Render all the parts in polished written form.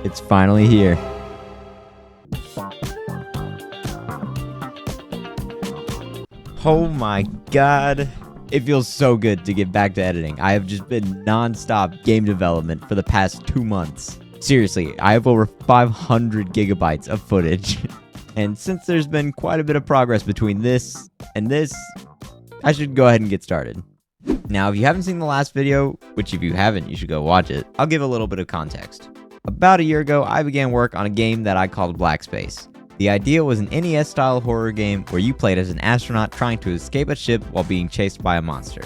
It's finally here. Oh my god. It feels so good to get back to editing. I have just been non-stop game development for the past 2 months. Seriously, I have over 500 gigabytes of footage. And since there's been quite a bit of progress between this and this, I should go ahead and get started. Now, if you haven't seen the last video, which if you haven't, you should go watch it, I'll give a little bit of context. About a year ago, I began work on a game that I called Black Space. The idea was an NES-style horror game where you played as an astronaut trying to escape a ship while being chased by a monster.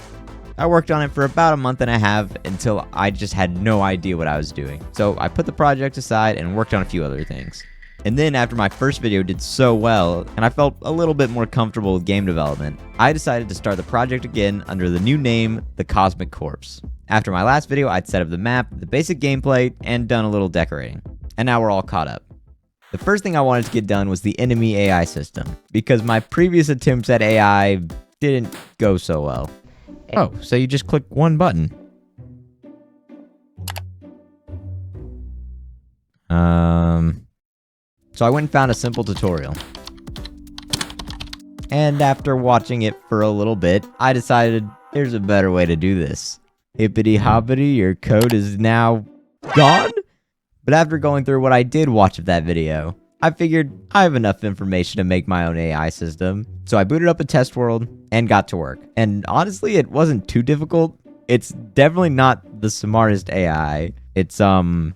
I worked on it for about a month and a half until I just had no idea what I was doing. So I put the project aside and worked on a few other things. And then after my first video did so well, and I felt a little bit more comfortable with game development, I decided to start the project again under the new name, The Cosmic Corpse. After my last video, I'd set up the map, the basic gameplay, and done a little decorating. And now we're all caught up. The first thing I wanted to get done was the enemy AI system, because my previous attempts at AI didn't go so well. Oh, so you just click one button. So I went and found a simple tutorial. And after watching it for a little bit, I decided there's a better way to do this. Hippity hoppity, your code is now gone? But after going through what I did watch of that video, I figured I have enough information to make my own AI system. So I booted up a test world and got to work. And honestly, it wasn't too difficult. It's definitely not the smartest AI. It's, not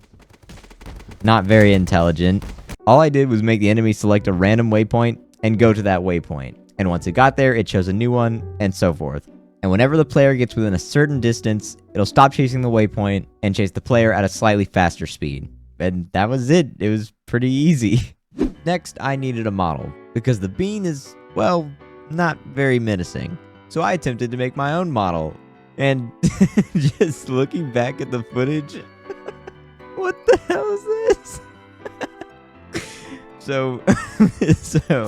very intelligent. All I did was make the enemy select a random waypoint and go to that waypoint. And once it got there, it chose a new one, and so forth. And whenever the player gets within a certain distance, it'll stop chasing the waypoint and chase the player at a slightly faster speed. And that was it. It was pretty easy. Next, I needed a model, because the bean is, well, not very menacing. So I attempted to make my own model. And just looking back at the footage, what the hell is this? So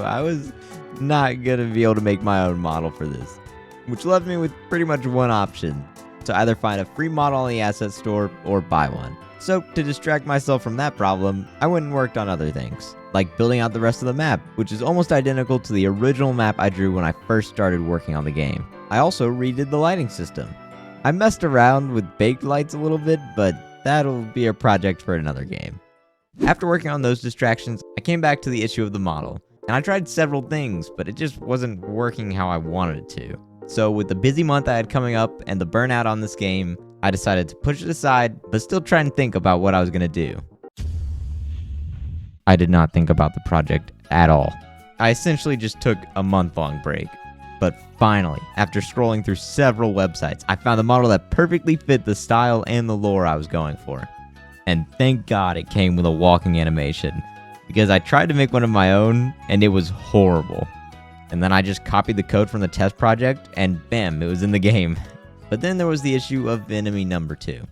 I was not gonna be able to make my own model for this, which left me with pretty much one option: to either find a free model on the asset store or buy one. So to distract myself from that problem, I went and worked on other things, like building out the rest of the map, which is almost identical to the original map I drew when I first started working on the game. I also redid the lighting system. I messed around with baked lights a little bit, but that'll be a project for another game. After working on those distractions, I came back to the issue of the model, and I tried several things, but it just wasn't working how I wanted it to. So with the busy month I had coming up and the burnout on this game, I decided to push it aside, but still try and think about what I was gonna do. I did not think about the project at all. I essentially just took a month-long break. But finally, after scrolling through several websites, I found the model that perfectly fit the style and the lore I was going for. And thank God it came with a walking animation, because I tried to make one of my own, and it was horrible. And then I just copied the code from the test project, and bam, it was in the game. But then there was the issue of enemy number 2.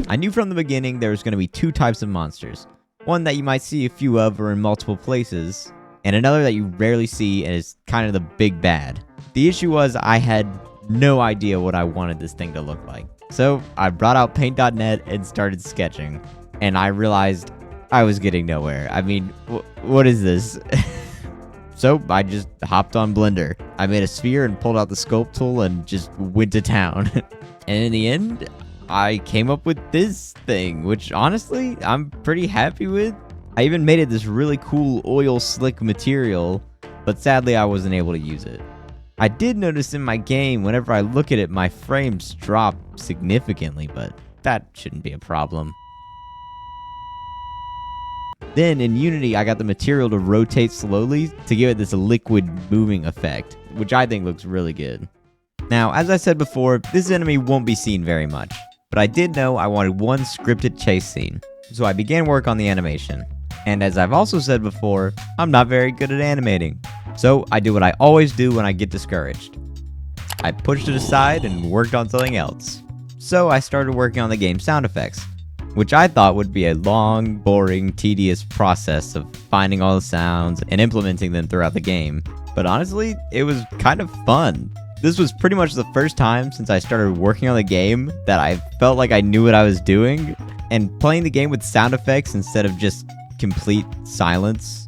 I knew from the beginning there was going to be 2 types of monsters. One that you might see a few of or in multiple places, and another that you rarely see and is kind of the big bad. The issue was I had no idea what I wanted this thing to look like. So I brought out paint.net and started sketching. And I realized I was getting nowhere. I mean, what is this? So I just hopped on Blender. I made a sphere and pulled out the sculpt tool and just went to town. And in the end, I came up with this thing, which honestly, I'm pretty happy with. I even made it this really cool oil slick material, but sadly I wasn't able to use it. I did notice in my game, whenever I look at it, my frames drop significantly, but that shouldn't be a problem. Then in Unity, I got the material to rotate slowly to give it this liquid moving effect, which I think looks really good. Now, as I said before, this enemy won't be seen very much, but I did know I wanted one scripted chase scene, so I began work on the animation. And as I've also said before, I'm not very good at animating, so I do what I always do when I get discouraged. I pushed it aside and worked on something else. So I started working on the game's sound effects, which I thought would be a long, boring, tedious process of finding all the sounds and implementing them throughout the game. But honestly, it was kind of fun. This was pretty much the first time since I started working on the game that I felt like I knew what I was doing. And playing the game with sound effects instead of just complete silence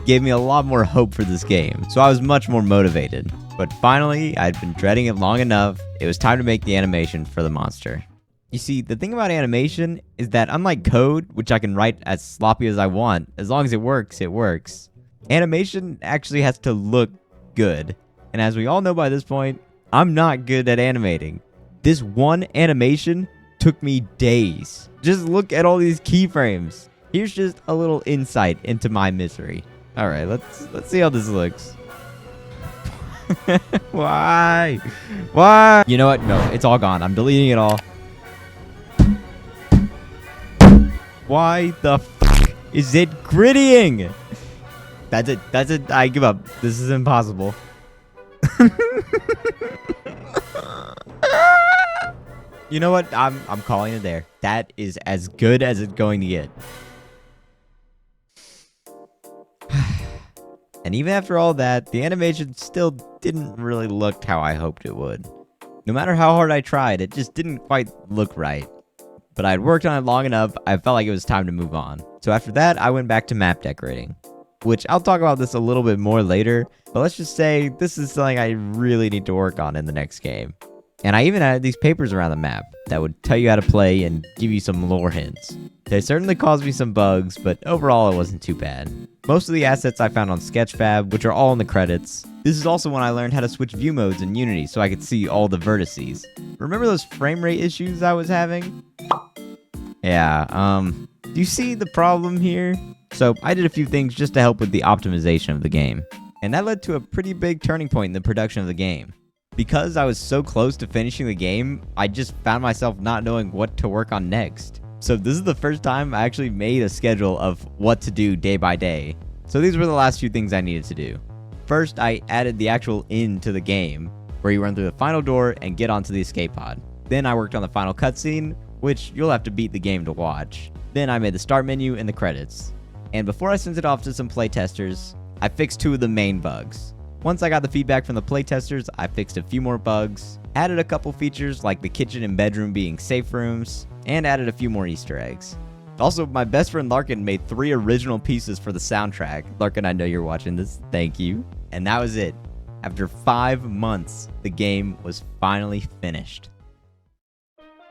gave me a lot more hope for this game, so I was much more motivated. But finally, I'd been dreading it long enough, it was time to make the animation for the monster. You see, the thing about animation is that unlike code, which I can write as sloppy as I want, as long as it works, it works. Animation actually has to look good. And as we all know by this point, I'm not good at animating. This one animation took me days. Just look at all these keyframes. Here's just a little insight into my misery. All right, let's see how this looks. Why? Why? You know what? No, it's all gone. I'm deleting it all. Why the f is it grittying? That's it. That's it. I give up. This is impossible. You know what? I'm calling it there. That is as good as it's going to get. And even after all that, the animation still didn't really look how I hoped it would. No matter how hard I tried, it just didn't quite look right. But I'd worked on it long enough, I felt like it was time to move on. So after that, I went back to map decorating, which I'll talk about this a little bit more later, but let's just say this is something I really need to work on in the next game. And I even added these papers around the map that would tell you how to play and give you some lore hints. They certainly caused me some bugs, but overall it wasn't too bad. Most of the assets I found on Sketchfab, which are all in the credits. This is also when I learned how to switch view modes in Unity so I could see all the vertices. Remember those frame rate issues I was having? Yeah, do you see the problem here? So I did a few things just to help with the optimization of the game. And that led to a pretty big turning point in the production of the game. Because I was so close to finishing the game, I just found myself not knowing what to work on next. So this is the first time I actually made a schedule of what to do day by day. So these were the last few things I needed to do. First, I added the actual end to the game, where you run through the final door and get onto the escape pod. Then I worked on the final cutscene, which you'll have to beat the game to watch. Then I made the start menu and the credits. And before I sent it off to some playtesters, I fixed 2 of the main bugs. Once I got the feedback from the playtesters, I fixed a few more bugs, added a couple features like the kitchen and bedroom being safe rooms, and added a few more Easter eggs. Also, my best friend Larkin made 3 original pieces for the soundtrack. Larkin, I know you're watching this. Thank you. And that was it. After 5 months, the game was finally finished.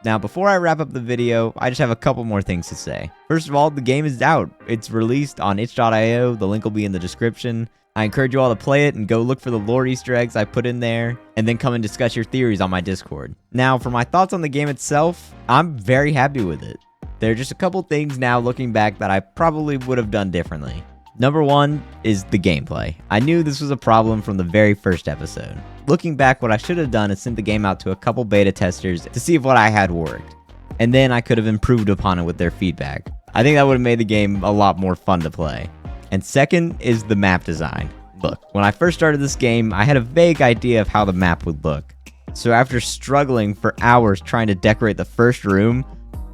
Now, before I wrap up the video, I just have a couple more things to say. First of all, the game is out. It's released on itch.io. The link will be in the description. I encourage you all to play it and go look for the lore Easter eggs I put in there, and then come and discuss your theories on my Discord. Now, for my thoughts on the game itself, I'm very happy with it. There are just a couple things now looking back that I probably would have done differently. Number 1 is the gameplay. I knew this was a problem from the very first episode. Looking back, what I should have done is sent the game out to a couple beta testers to see if what I had worked. And then I could have improved upon it with their feedback. I think that would have made the game a lot more fun to play. And second is the map design. Look, when I first started this game, I had a vague idea of how the map would look. So after struggling for hours trying to decorate the first room,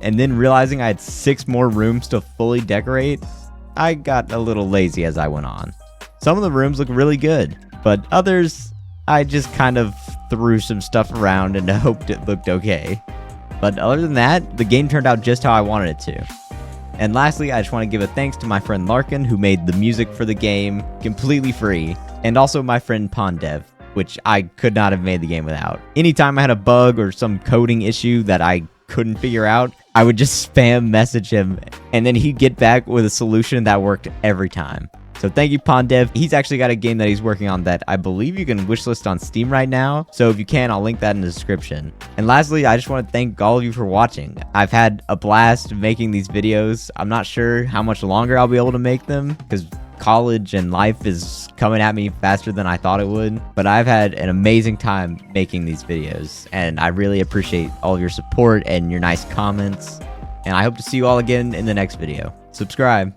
and then realizing I had 6 more rooms to fully decorate, I got a little lazy as I went on. Some of the rooms look really good, but others, I just kind of threw some stuff around and hoped it looked okay. But other than that, the game turned out just how I wanted it to. And lastly, I just want to give a thanks to my friend Larkin, who made the music for the game completely free, and also my friend Pondev, which I could not have made the game without. Anytime I had a bug or some coding issue that I couldn't figure out, I would just spam message him, and then he'd get back with a solution that worked every time. So thank you, Pondev. He's actually got a game that he's working on that I believe you can wishlist on Steam right now. So if you can, I'll link that in the description. And lastly, I just want to thank all of you for watching. I've had a blast making these videos. I'm not sure how much longer I'll be able to make them because college and life is coming at me faster than I thought it would. But I've had an amazing time making these videos, and I really appreciate all of your support and your nice comments. And I hope to see you all again in the next video. Subscribe.